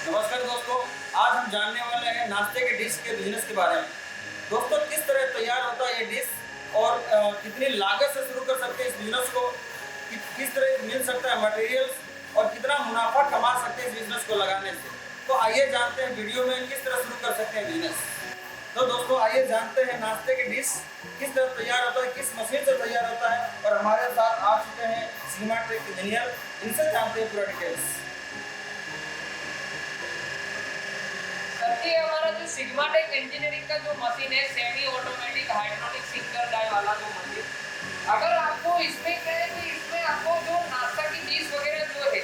नमस्कार दोस्तों, आज हम जानने वाले हैं नाश्ते के डिश के बिजनेस के बारे में। दोस्तों, किस तरह तैयार होता है ये डिश और कितनी लागत से शुरू कर सकते हैं इस बिजनेस को, किस तरह मिल सकता है मटेरियल्स और कितना मुनाफा कमा सकते हैं इस बिजनेस को लगाने से। तो आइए जानते हैं वीडियो में किस तरह शुरू कर सकते हैं बिजनेस। तो दोस्तों, आइए जानते हैं नाश्ते के डिश किस तरह तैयार होता है, किस मशीन से तैयार होता है। और हमारे साथ आ चुके हैं सिग्मा टेक इंजीनियर, इनसे जानते हैं पूरा डिटेल्स। ये हमारा जो सिग्मा टेक इंजीनियरिंग का जो मशीन है, semi automatic hydraulic single die वाला जो मशीन, अगर आपको इसमें क्या है कि इसमें आपको जो नाश्ता की डिश वगैरह जो है,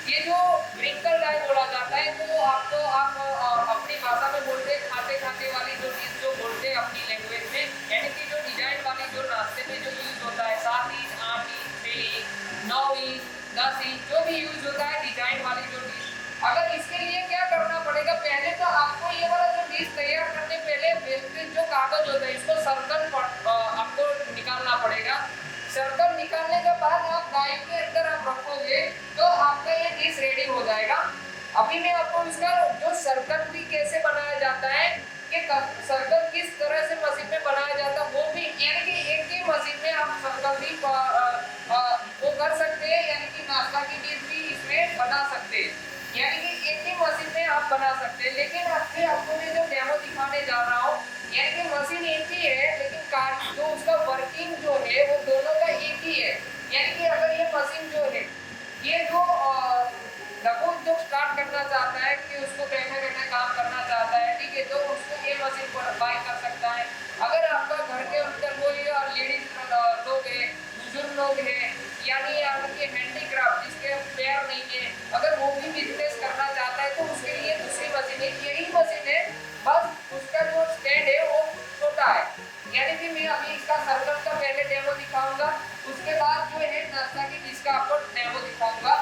ये जो ब्रिंकल डाई बोला जाता है, तो आपको आप अपनी भाषा में बोलते हैं खाते खाते वाली जो डिश जो बोलते हैं अपनी लैंग्वेज में, यानी कि जो डिजाइन वाली जो नाश्ते में जो यूज होता है 7 inch 8 inch 6 inch 9 inch 10 inch जो भी यूज होता है डिजाइन वाली जो डिश, अगर इसके लिए क्या करना पड़ेगा, पहले तो आपको ये वाला जो डिश तैयार करने पहले वेस्टेज जो कागज होता है इसको सर्कल आपको निकालना पड़ेगा। सर्कल निकालने के बाद आप डाई के अंदर आप रखोगे तो आपका ये डिश रेडी हो जाएगा। अभी मैं आपको इसका जो सर्कल भी कैसे बनाया जाता है कि सर्कल किस तरह से मशीन में बनाया जाता है वो भी, यानी कि एक ही मशीन में आप सर्कल भी वो कर सकते हैं, यानी कि नाश्ता की डिश भी इसमें बना सकते हैं, यानी कि एक ही मशीन में आप बना सकते हैं। लेकिन आपको मैं जो डेमो दिखाने जा रहा हूँ, यानी कि मशीन एक ही है लेकिन कार्य जो उसका वर्किंग जो है वो दोनों का एक ही है। यानी कि अगर ये मशीन जो है ये जो जो स्टार्ट करना चाहता है कि उसको बैठे बैठे काम करना चाहता है, ठीक है, तो उसको ये मशीन को बाय कर सकता है। अगर आपका घर के अंदर कोई लेडीज लोग है, बुजुर्ग लोग है, यानी आपके हैंडीक्राफ्ट जिसके पैर नहीं है, अगर वो भी बिजनेस करना चाहता है तो उसके लिए दूसरी मशीन है, यही मशीन है, बस उसका जो स्टैंड है वो छोटा है। यानी कि मैं अभी इसका सर्कल का पहले डेमो दिखाऊंगा, उसके बाद जो है नाश्ता की डिश का आपको डेमो दिखाऊंगा।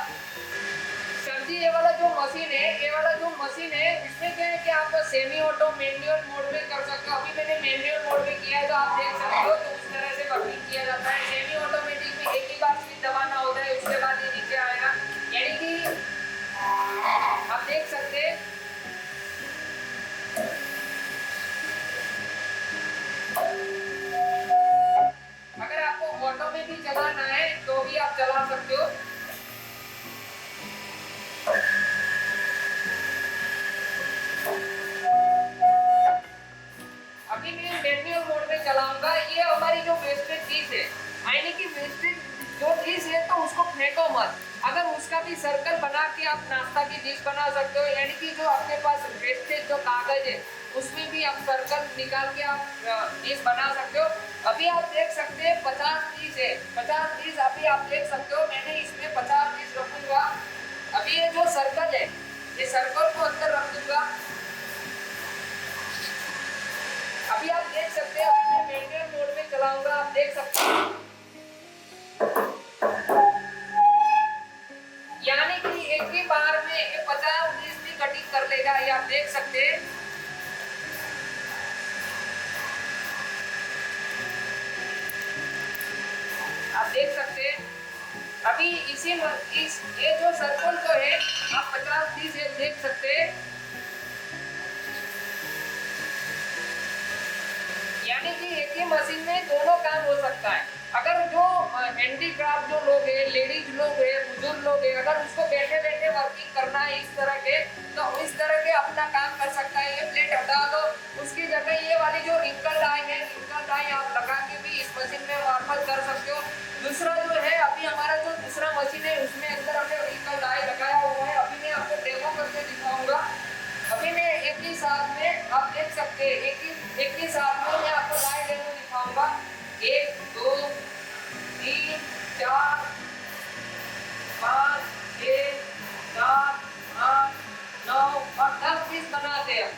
सर जी, ये वाला जो मशीन है, ये वाला जो मशीन है इसमें क्या है कि आप सेमी ऑटो मैनुअल मोड में कर सकते हो। अभी मैंने मैनुअल मोड में किया है तो आप देख सकते हो, तो उस तरह से वर्किंग किया जाता है। सेमी ऑटोमेटिक में एक ही बार स्विच दबाना होता है, उसके बाद ये नीचे आएगा, यानी कि आप देख सकते हैं। अगर आपको ऑटो में भी चलाना है तो भी आप चला सकते हो। अभी मैं मैनुअल मोड में चलाऊंगा। ये हमारी जो वेस्टेज डिश है, यानी कि वेस्टेज जो डिश है तो उसको फेंको मत, अगर उसका भी सर्कल बना के आप नाश्ता की डिश बना सकते हो, यानी कि जो आपके पास वेस्टेज जो कागज है उसमें भी आप सर्कल निकाल के आप डिश बना सकते हो। अभी आप देख सकते हैं 50 डिश है, 50 डिश अभी आप देख सकते हो, मैंने इसमें 50 डिश रखूंगा। अभी ये जो सर्कल है, ये सर्कल को अंदर रख दूंगा। अभी आप देख सकते हैं, अभी मैं मैनुअल मोड में चलाऊंगा, आप देख सकते हैं, यानी कि एक ही बार में ये 50 डिश भी कटिंग कर लेगा, ये आप देख सकते हैं। आप देख सकते हैं अभी इस ये जो सर्कल जो है आप 50 डिश देख सकते हैं, यानी कि एक ही मशीन में दोनों काम हो सकता है। अगर जो हैंडीक्राफ्ट जो लोग हैं, लेडीज लोग हैं, बुजुर्ग लोग हैं, अगर उसको बैठे बैठे वर्किंग करना है इस तरह के, तो इस तरह के अपना काम कर सकता है। ये प्लेट हटा दो, उसकी जगह ये वाली जो रिंकल डाई है, रिंकल डाई आप लगा के भी इस मशीन में वापस कर सकते हो। दूसरा जो है, अभी हमारा जो दूसरा मशीन है उसमें अंदर हमने रिंकल डाई लगाया हुआ है, अभी मैं आपको डेमो करके दिखाऊंगा। अभी मैं एक ही साथ में आप देख सकते हैं, एक ही साथ में मैं आपको लाइव डेमो दिखाऊंगा। 1 2 3 4 5 6 7 8 9 और 10 पीस बनाते हैं।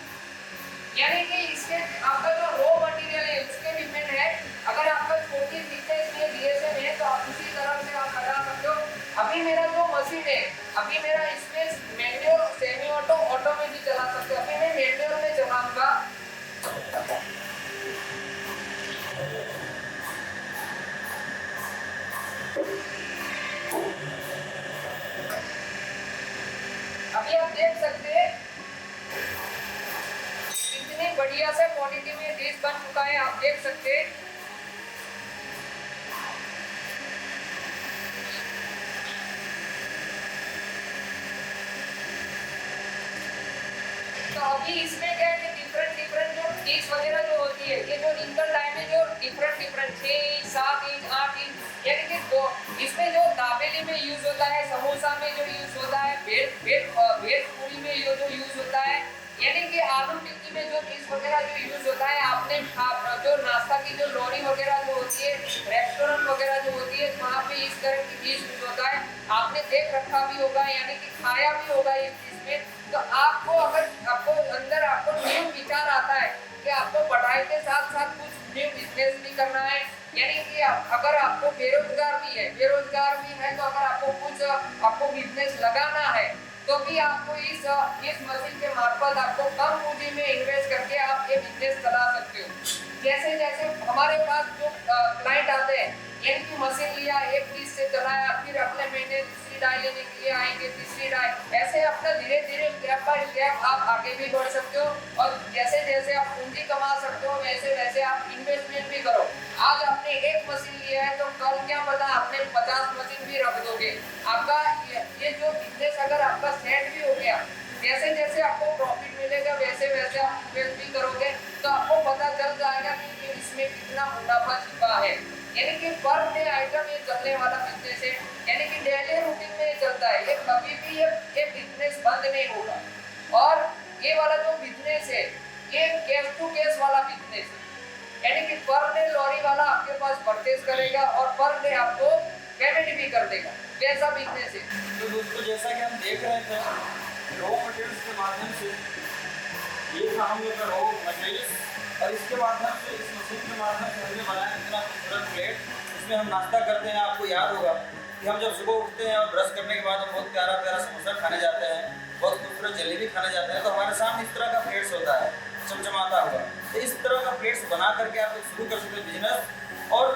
यानी कि इसके आपका जो रॉ मटेरियल है उसके डिपेंड है। अगर आपका छोटी बिजनेस में डीएसएम है तो आप उसी तरह से आप बना सकते हो। अभी मेरा जो मशीन है, अभी मेरा इसमें मैनुअल सेमी ऑटो ऑटो में भी चला सकते हो। अभी मैं मैनुअल में चलाऊंगा। अभी आप देख सकते हैं बढ़िया से क्वालिटी में डिश बन चुका है, आप देख सकते हैं। तो अभी इसमें क्या है कि डिफरेंट डिफरेंट जो डिश वगैरह जो होती है, ये जो रिंकल डाई में जो डिफरेंट 6 इंच 7 इंच 8 इंच यानी कि दो इसमें जो दाबेली में यूज होता है, समोसा में जो यूज होता है, भेल पूरी में जो यूज होता है, यानी कि आलू टिक्की में जो डिश वगैरह जो यूज होता है, आपने जो नाश्ता की जो लोरी वगैरह जो होती है, रेस्टोरेंट वगैरह जो होती है, वहाँ पे इस तरह की डिश यूज होता है। आपने देख रखा भी होगा, यानी कि खाया भी होगा इस डिश में। तो आपको अगर आपको अंदर आपको न्यू विचार आता है कि आपको पढ़ाई के साथ साथ कुछ न्यू बिजनेस भी करना है, यानी कि अगर आपको बेरोजगार भी है तो अगर आपको कुछ आपको बिजनेस लगाना है तो भी आपको इस मशीन के मार्फत आपको कम पूंजी में इन्वेस्ट करके आप ये बिजनेस चला सकते हो। जैसे जैसे हमारे पास जो क्लाइंट आते हैं, यानी कि मशीन लिया, एक पीस से चलाया, फिर अगले महीने दूसरी डाई लेने के लिए आएंगे, तीसरी डाई, ऐसे अपना धीरे धीरे स्टेप बाय स्टेप आप आगे भी बढ़ सकते हो। और जैसे जैसे आप पूंजी कमा सकते हो वैसे वैसे आप इन्वेस्टमेंट भी करो। आज आपने एक मशीन लिया है तो कल क्या पता आपने 50 मशीन भी रख दोगे। आपका ये जो बिजनेस अगर आपका सेट भी हो गया, जैसे जैसे आपको प्रॉफिट मिलेगा वैसे वैसे आप इन्वेस्ट भी करोगे तो आपको पता चल जाएगा कि इसमें कितना मुनाफा छिपा है। यानी कि पर डे आइटम ये चलने वाला बिजनेस है, यानी कि डेली रूटीन में ये चलता है, ये कभी भी ये बिजनेस बंद नहीं होगा। और ये वाला जो बिजनेस है ये कैश टू कैश वाला बिजनेस है, यानी कि पर डे लॉरी वाला आपके पास परचेज करेगा और पर डे आपको पेमेंट भी कर देगा, वैसा बिजनेस है। तो दोस्तों जैसा कि हम देख रहे थे, रॉ मटेरियल्स के माध्यम से ये था हम लोग का रॉ मटेरियल्स, और इसके माध्यम से इस मशीन के माध्यम से हमने बनाया इतना खूबसूरत प्लेट। इसमें हम नाश्ता करते हैं, आपको याद होगा कि हम जब सुबह उठते हैं और ब्रश करने के बाद हम बहुत प्यारा प्यारा समोसा खाने जाते हैं, बहुत खूबसूरत जलेबी खाने जाते हैं, तो हमारे सामने इस तरह का प्लेट्स होता है चमचमाता हुआ। तो इस तरह का प्लेट्स बना करके आप लोग शुरू कर सकते हैं बिजनेस। और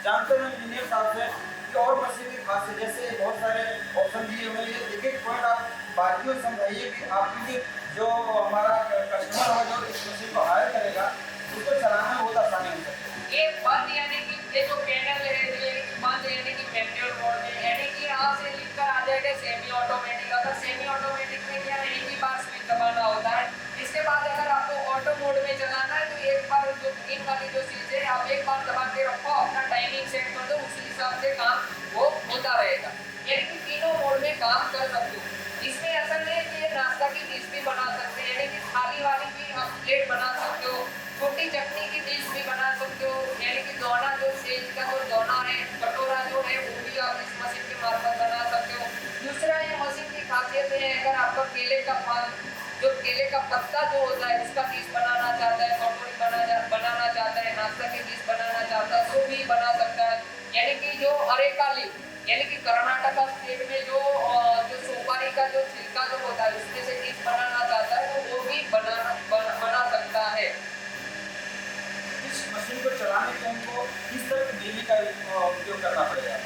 जानते हैं इंजीनियर साहब से कि और मशीन की खासियत जैसे बहुत सारे ऑप्शन दिए हुए हैं, एक एक पॉइंट आप बाकियों समझाइए कि आपकी जो हमारा कस्टमर होगा जो इस मशीन को हायर करेगा उसको चलाना में बहुत आसानी हो सकती है। ये बंद यानी कि ये जो पैनल है ये बंद यानी कि मैनुअल मोड में, यानी कि यहाँ से लिखकर आ जाएगा सेमी ऑटोमेटिक। अगर सेमी ऑटोमेटिक में क्या है, एक ही बार स्विच दबाना होता है। इसके बाद अगर आपको ऑटो मोड में चलाना है तो एक बार जो ग्रीन वाली जो चीज है आप एक बार दबा के रखो, अपना टाइमिंग सेट कर दो, उसी हिसाब से काम वो होता रहेगा, यानी कि तीनों मोड में काम कर सकते हो। इसमें ऐसा नहीं है कि ये नाश्ता की डिश भी बना सकते हैं, यानी कि थाली वाली भी आप प्लेट बना सकते हो, छोटी चटनी की डिश भी बना सकते हो, यानी कि दोना जो सेज का जो दोना है, कटोरा जो है वो भी आप इस मशीन के मार्फत बना सकते हो। दूसरा ये मशीन की खासियत है, अगर आपका केले का फल जो केले का पत्ता जो होता है उसका डिश बनाना चाहता है, कटोरी बनाना चाहता है, नाश्ता की डिश बनाना चाहता है तो भी बना सकता है। यानी कि जो अरेका लीफ यानी कि कर्नाटका स्टेट में जो सुपारी का जो छिलका जो होता है उसमें से डिश बनाना चाहता है तो वो भी बना सकता है। इस मशीन को चलाने के लिए हमको किस तरह की बिजली का उपयोग करना पड़ेगा?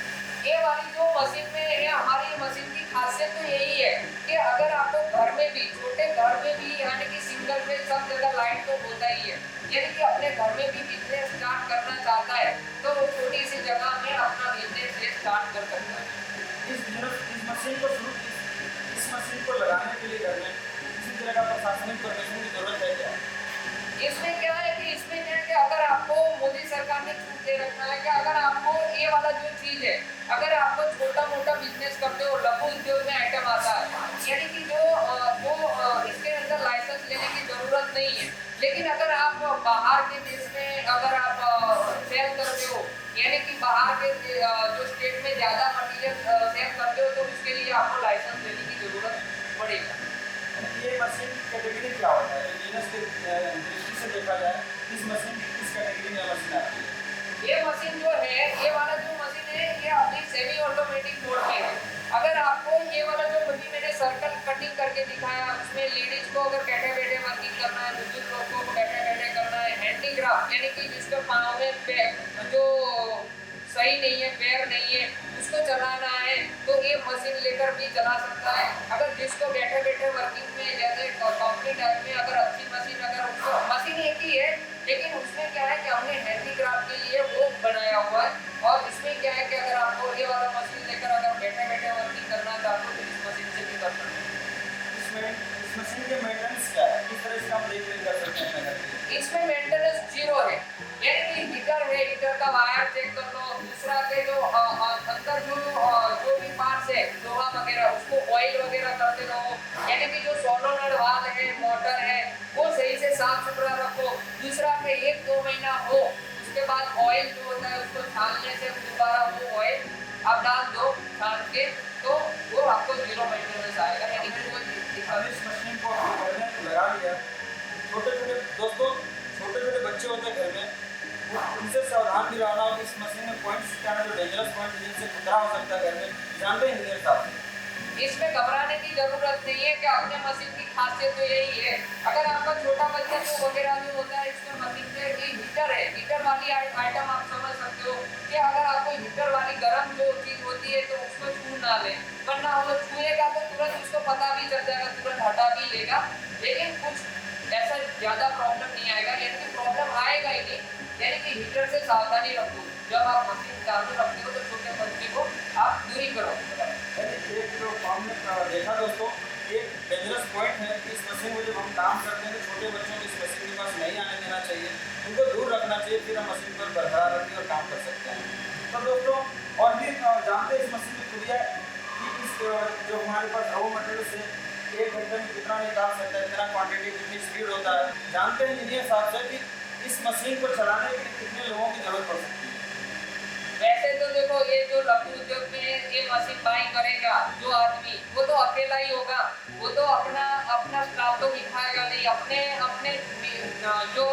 ये वाली जो मशीन में है, हमारी मशीन की खासियत तो यही है कि अगर आपको घर में भी छोटे घर में भी यानी कि सिंगल फेज सब जगह लाइट तो होता ही है, यानी कि अपने घर में भी बिजनेस स्टार्ट करना चाहता है तो वो छोटी सी जगह में अपना बिजनेस स्टार्ट कर सकता है। इस मशीन को लगाने के लिए घर में किसी तरह का प्रशासनिक परमिशन की जरूरत है क्या? इसमें क्या है कि अगर आपको मोदी सरकार ने छूट दे रखा है कि अगर आपको ये वाला जो चीज है, अगर आपको छोटा मोटा बिजनेस करते हो, लघु उद्योग में आइटम आता है, यानी कि जो इसके अंदर लाइसेंस लेने की जरूरत नहीं है। लेकिन अगर आप बाहर के देश में अगर आप सेल करते हो, यानी कि बाहर के जो स्टेट में ज्यादा मटीरियल सेल करते हो तो उसके लिए आपको लाइसेंस लेने की जरूरत पड़ेगा। ये मशीन कैटेगरी क्या होता है? बिजनेस के दृष्टि से देखा जाए इस मशीन की किस कैटेगरी में मशीन आती है? ये मशीन जो है, ये वाला जो मशीन है ये अभी सेमी ऑटोमेटिक मोड में है। अगर आपको ये वाला जो अभी मैंने सर्कल कटिंग करके दिखाया उसमें लेडीज को अगर बैठे बैठे वर्किंग करना है, बुजुर्ग लोगों को बैठे बैठे करना है, हैंडीक्राफ्ट यानी कि जिसके पाँव में जो सही नहीं है, पैर नहीं है, उसको चलाना है तो ये मशीन लेकर भी चला सकता है। अगर जिसको बैठे बैठे वर्किंग में जैसे कंपनी टाइप में अगर अच्छी मशीन अगर उसको मशीन एक ही है इस मशीन के मेंटेनेंस क्या है, किस तरह इसका हम देख रेख कर सकते हैं अपने घर पे? इसमें मेंटेनेंस जीरो है, यानी कि हीटर है, हीटर का वायर चेक कर लो, दूसरा के जो अंदर जो भी पार्ट्स है लोहा वगैरह उसको ऑयल वगैरह करते रहो, यानी कि जो सोलोनॉइड वाल्व है, मोटर है, वो सही से साफ सुथरा रखो। दूसरा के 1-2 महीना हो उसके बाद ऑयल जो होता है उसको छानने से दोबारा वो ऑयल आप डाल दो छान के, तो वो आपको जीरो मेंटेनेंस आएगा, यानी कि कोई दिक्कत अब इस मशीन को अपने घर में लगा लिया, छोटे छोटे दोस्तों, छोटे छोटे बच्चे होते हैं घर में, उनसे सावधान भी रहना हो कि इस मशीन में पॉइंट्स क्या है जो डेंजरस पॉइंट जिनसे खतरा हो सकता है घर में, जानते हैं इंजीनियर साहब? इसमें घबराने की जरूरत नहीं है कि अपने मशीन की खासियत तो यही है, अगर आपका छोटा बच्चा जो वगैरह जो होता है इसमें मशीन पे ये हीटर है, हीटर वाली आइटम आप समझ सकते हो कि अगर आपको हीटर वाली गर्म जो चीज होती है तो उसको छू ना ले, वरना वो छुएगा तो तुरंत उसको पता भी चल जाएगा, तुरंत हटा भी लेगा, लेकिन कुछ ऐसा ज्यादा प्रॉब्लम नहीं आएगा, यानी कि प्रॉब्लम आएगा ही नहीं, यानी कि हीटर से सावधानी रखो, जब आप मशीन चालू रखते हो तो छोटे बच्चे को आप दूरी करो। एक जो हमने देखा दोस्तों, एक डेंजरस पॉइंट है कि इस मशीन में जब हम काम करते हैं तो छोटे बच्चों को इस मशीन के पास नहीं आने देना चाहिए, उनको दूर रखना चाहिए, फिर हम मशीन पर बरकरार रखें और काम कर सकते हैं। तो दोस्तों और भी जानते हैं इस मशीन की खुबियाँ कि इस जो हमारे पास रॉ मटेरियल से 1 घंटे में कितना निकाल सकता है, कितना क्वान्टिटी, कितनी स्पीड होता है, जानते हैं इंजीनियर साहब से कि इस मशीन को चलाने के लिए कितने लोगों की जरूरत पड़ सकती है? वैसे तो देखो ये जो लघु उद्योग में ये मशीन बाई करेगा जो आदमी, वो तो अकेला ही होगा, वो तो अपना अपना स्टाफ तो दिखाएगा नहीं, अपने अपने जो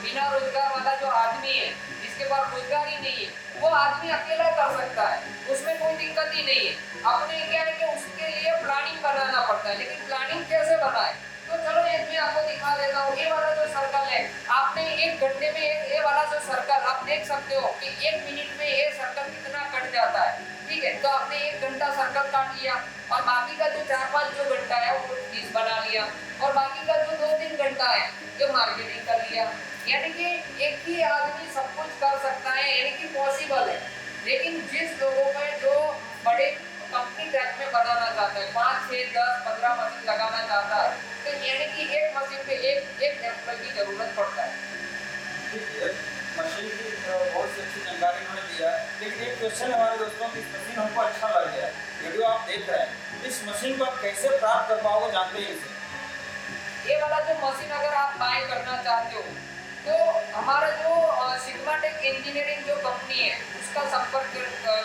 बिना रोजगार वाला जो आदमी है जिसके पास रोजगार ही नहीं है वो आदमी अकेला कर सकता है, उसमें कोई दिक्कत ही नहीं है। अपने क्या है कि उसके लिए प्लानिंग बनाना पड़ता है, लेकिन प्लानिंग कैसे बनाए तो चलो ये मैं आपको दिखा देता हूँ। ये वाला जो सर्कल है आपने 1 घंटे में ये वाला जो सर्कल आप देख सकते हो कि 1 मिनट में ये सर्कल कितना कट जाता है, ठीक है, तो आपने 1 घंटा सर्कल काट लिया और बाकी का जो 4-5 जो घंटा है वो पीस बना लिया और बाकी का जो 2-3 घंटा है जो मार्केटिंग कर लिया, यानी कि एक ही आदमी सब कुछ कर सकता है, यानी कि पॉसिबल है। लेकिन जिस लोगों में जो बड़े कंपनी टाइप में बनाना चाहता है, 5, 6, 10, 15 मशीन लगाना चाहता है, तो यानी कि एक मशीन पे एक एम्प्लॉय की जरूरत पड़ता है। मशीन की बहुत सी अच्छी जानकारी उन्होंने दिया, लेकिन एक क्वेश्चन हमारे दोस्तों की इस मशीन हमको अच्छा लग गया, वीडियो आप देख रहे हैं, इस मशीन को आप कैसे प्राप्त कर पाओगे, जानते हैं इसे? ये वाला जो मशीन अगर आप बाय करना चाहते हो तो हमारा जो सिग्माटेक इंजीनियरिंग जो कंपनी है उसका संपर्क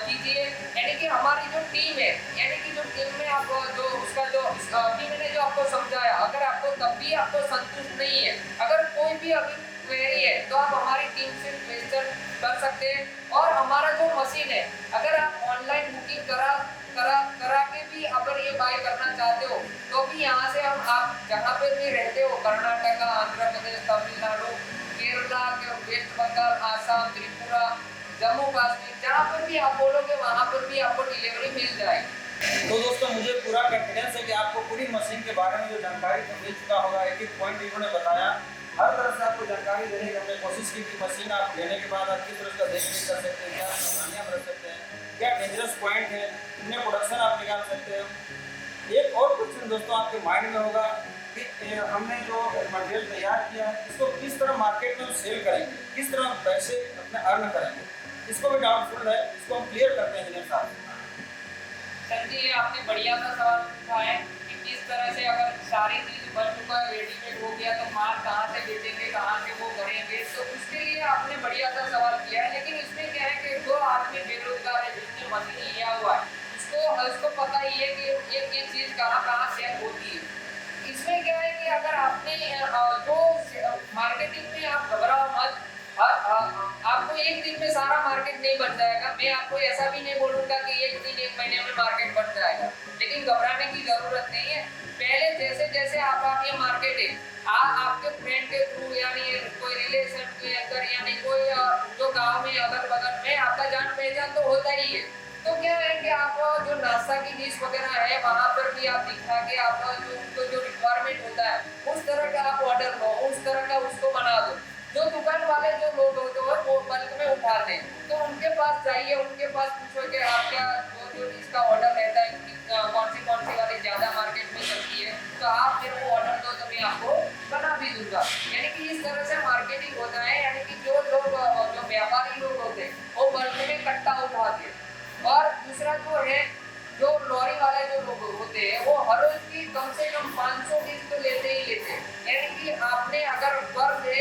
कीजिए, यानी कि हमारी जो टीम है, यानी कि जो टीम में आप जो उसका जो टीम ने जो आपको समझाया, अगर आपको तब भी आपको संतुष्ट नहीं है, अगर कोई भी अभी क्वेरी है तो आप हमारी टीम से क्वेश्चन कर सकते हैं। और हमारा जो मशीन है अगर आप ऑनलाइन बुकिंग करा के भी अगर ये बाय करना चाहते हो तो भी यहाँ से हम आप जहाँ पे भी रहते हो, कर्नाटक, आंध्र प्रदेश, तमिलनाडु, केरला, वेस्ट बंगाल, आसाम, त्रिपुरा, जम्मू कश्मीर, जहाँ पर भी आप बोलोगे वहाँ पर भी आपको डिलीवरी मिल जाएगी। तो दोस्तों मुझे पूरा कॉन्फिडेंस है कि आपको पूरी मशीन के बारे में जो जानकारी तो मिल चुका होगा, एक एक पॉइंट इन्होंने बताया, हर तरह से आपको जानकारी देने की हमने कोशिश की कि मशीन आप लेने के बाद आप किस तरह का देख रेख कर सकते हैं, क्या सावधानियाँ बरत सकते हैं, क्या डेंजरस पॉइंट है, कितने प्रोडक्शन आप निकाल सकते हैं। एक और क्वेश्चन दोस्तों आपके माइंड में होगा कि हमने जो मटेरियल तैयार किया है इसको किस तरह मार्केट में सेल करेंगे, किस तरह पैसे अपने अर्न करेंगे, इसको भी डाउटफुल है, इसको हम क्लियर करते हैं इंजीनियर साहब। सर जी ये आपने बढ़िया सा सवाल पूछा है कि किस तरह से अगर सारी चीज बन चुका है, रेडीमेड हो गया तो माल कहाँ से बेचेंगे, कहाँ से वो करेंगे, तो उसके लिए आपने बढ़िया सा सवाल किया है। लेकिन इसमें क्या है कि जो आदमी बेरोजगार है जिसने मशीन लिया हुआ है उसको पता ही है कि ये चीज कहाँ सेल होती है। इसमें क्या है कि अगर आपने जो मार्केटिंग में आप घबराओ मत, आपको एक दिन में सारा मार्केट नहीं बन जाएगा, मैं आपको ऐसा भी नहीं बोलूंगा कि एक दिन 1 महीने में मार्केट बन जाएगा, लेकिन घबराने की जरूरत नहीं है। पहले जैसे जैसे आप ये मार्केट है आपके फ्रेंड के थ्रू, यानी कोई रिलेशन के अंदर, यानी कोई जो गांव में अगल बगल में आपका जान पहचान तो होता ही है, तो क्या है कि आप जो नाश्ता की डिश वगैरह है वहाँ पर भी आप दिखा के आप जो रिक्वायरमेंट होता है उस तरह का आप ऑर्डर लो, उस तरह का उसको बना दो। जो दुकान वाले जो लोग होते हैं वो बल्क में उठाते हैं, तो उनके पास जाइए, उनके पास पूछो कि आप क्या जो इसका ऑर्डर रहता है, कौन सी वाली ज़्यादा मार्केट में चलती है, तो आप आप मेरे को ऑर्डर दो तो मैं आपको बना भी दूंगा। यानी कि इस तरह से मार्केटिंग होता है। यानी कि जो लोग जो व्यापारी लोग होते हैं वो बल्क में कट्टा उठाते हैं। और दूसरा जो है, जो लॉरी वाले जो लोग होते हैं वो हर रोज की कम से कम 500 पीस तो लेते ही लेते हैं। यानी कि आपने अगर पर डे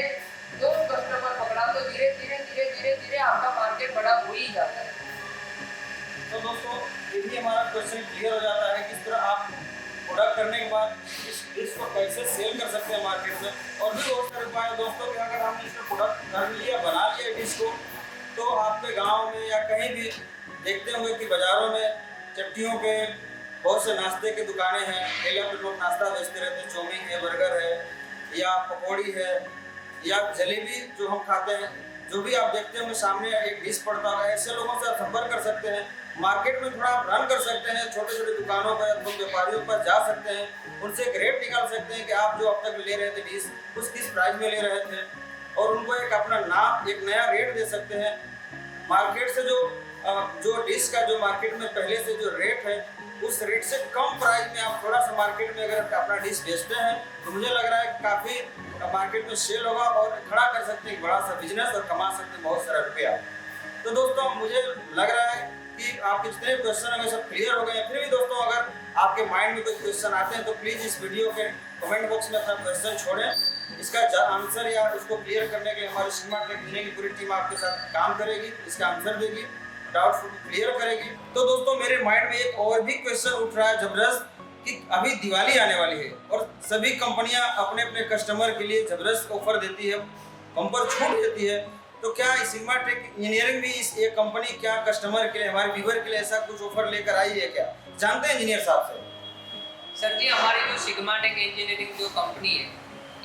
2 कस्टमर पकड़ा तो धीरे धीरे आपका मार्केट बड़ा हो ही जाता है। तो दोस्तों ये भी हमारा क्वेश्चन क्लियर हो जाता है किस तरह आप प्रोडक्ट करने के बाद इस डिश को कैसे सेल कर सकते हैं मार्केट में। और भी बहुत सारे उपाय हैं दोस्तों कि अगर हमने इसका प्रोडक्ट कर लिया, बना लिया डिश को, तो आपके गांव में या कहीं भी देखते होंगे कि बाज़ारों में चट्टियों पे बहुत से नाश्ते की दुकानें हैं, ठेले पे लोग नाश्ता बेचते रहते हैं, चाउमीन है, बर्गर है या पकौड़ी है या जलेबी जो हम खाते हैं, जो भी आप देखते होंगे सामने एक डिश पड़ता होगा। ऐसे लोगों से आप संपर्क कर सकते हैं, मार्केट में थोड़ा आप रन कर सकते हैं, छोटे छोटे दुकानों पर अथवा व्यापारियों पर जा सकते हैं, उनसे एक रेट निकाल सकते हैं कि आप जो अब तक ले रहे थे डिश उस किस प्राइस में ले रहे थे, और उनको एक अपना नाम, एक नया रेट दे सकते हैं। मार्केट से जो डिश का जो मार्केट में पहले से जो रेट है उस रेट से कम प्राइस में आप थोड़ा सा मार्केट में अगर अपना डिश बेचते हैं तो मुझे लग रहा है कि काफ़ी मार्केट में सेल होगा और खड़ा कर सकते हैं एक बड़ा सा बिजनेस और कमा सकते हैं बहुत सारा रुपया। तो दोस्तों मुझे लग रहा है कि आपके जितने क्वेश्चन हैं सब क्लियर हो गए हैं। फिर भी दोस्तों अगर आपके माइंड में कोई क्वेश्चन आते हैं तो प्लीज़ इस वीडियो के कमेंट बॉक्स में अपना क्वेश्चन छोड़ें। इसका आंसर या उसको क्लियर करने के लिए हमारी सिग्मा टेक इंजीनियरिंग की पूरी टीम आपके साथ काम करेगी, इसका आंसर देगी, डाउट क्लियर करेगी। तो दोस्तों मेरे माइंड में एक और भी क्वेश्चन उठ रहा है जबरदस्त कि अभी दिवाली आने वाली है और सभी कंपनियां अपने अपने कस्टमर के लिए जबरदस्त ऑफर देती है, बम्पर छूट देती है। तो क्या सिग्मा टेक इंजीनियरिंग भी इस एक कंपनी क्या कस्टमर के लिए, हमारे व्यूअर के लिए ऐसा कुछ ऑफर लेकर आई है क्या? जानते हैं इंजीनियर साहब से। सर जी, हमारी जो सिग्मा टेक इंजीनियरिंग जो कंपनी है,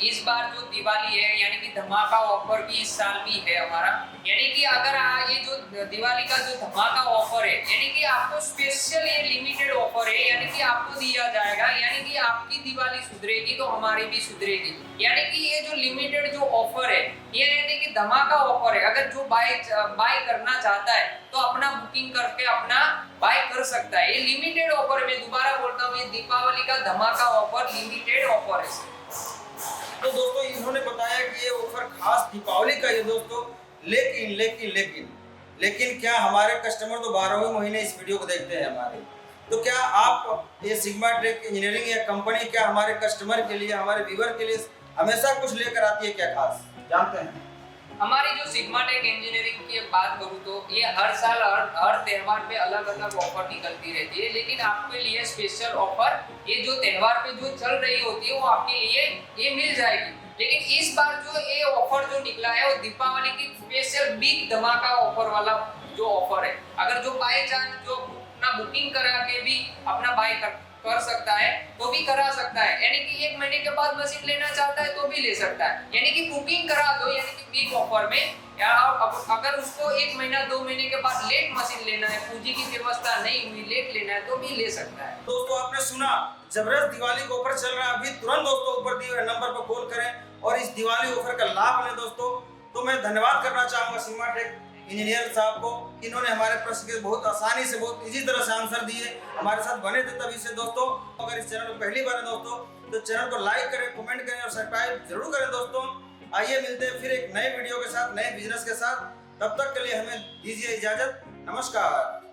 इस बार जो दिवाली है यानी कि धमाका ऑफर भी इस साल भी है हमारा। यानी कि अगर ये जो दिवाली का जो धमाका ऑफर है, यानी कि आपको स्पेशल ये लिमिटेड ऑफर है, यानी कि आपको दिया जाएगा। यानी कि आपकी दिवाली सुधरेगी तो हमारी भी सुधरेगी। यानी कि ये जो लिमिटेड जो ऑफर है ये यानी कि धमाका ऑफर है। अगर जो बाय करना चाहता है तो अपना बुकिंग करके अपना बाय कर सकता है। ये लिमिटेड ऑफर, मैं दोबारा बोलता हूँ, ये दीपावली का धमाका ऑफर लिमिटेड ऑफर है। तो दोस्तों इन्होंने बताया कि ये ऑफर खास दीपावली का है दोस्तों, लेकिन लेकिन लेकिन लेकिन क्या हमारे कस्टमर तो 12वें महीने इस वीडियो को देखते हैं हमारे, तो क्या आप ये सिग्मा टेक इंजीनियरिंग या कंपनी क्या हमारे कस्टमर के लिए, हमारे व्यूअर के लिए हमेशा कुछ लेकर आती है क्या खास? जानते हैं हमारी जो सिग्मा टेक इंजीनियरिंग की बात करूँ तो ये हर साल हर त्यौहार पे अलग अलग ऑफर निकलती रहती है, लेकिन आपके लिए स्पेशल ऑफर ये जो त्यौहार पे जो चल रही होती है वो आपके लिए ये मिल जाएगी। लेकिन इस बार जो ये ऑफर जो निकला है वो दीपावली की स्पेशल बिग धमाका ऑफर वाला जो ऑफर है। अगर जो बाय चांस जो अपना बुकिंग करा के भी अपना बाय कर सकता है तो भी करा सकता है। यानी कि 1 महीने के बाद मशीन लेना चाहता है तो भी ले सकता है। यानी कि बुकिंग करा दो, यानी कि बिग ऑफर में, या अगर उसको 1 महीना 2 महीने के बाद लेट मशीन लेना है, पूंजी की व्यवस्था नहीं हुई, लेट लेना है तो भी ले सकता है। दोस्तों आपने सुना, जबरदस्त दिवाली का ऑफर चल रहा है। अभी तुरंत दोस्तों ऊपर दिए हुए नंबर पर कॉल करें और इस दिवाली ऑफर का लाभ लें दोस्तों। तो मैं धन्यवाद करना चाहूंगा सिग्मा टेक इंजीनियर साहब को, इन्होंने हमारे प्रश्न के बहुत आसानी से, बहुत इजी तरह से आंसर दिए, हमारे साथ बने थे तभी से। दोस्तों अगर इस चैनल पर पहली बार है दोस्तों तो चैनल को लाइक करें, कमेंट करें और सब्सक्राइब जरूर करें दोस्तों। आइए मिलते हैं फिर एक नए वीडियो के साथ, नए बिजनेस के साथ। तब तक के लिए हमें दीजिए इजाजत। नमस्कार।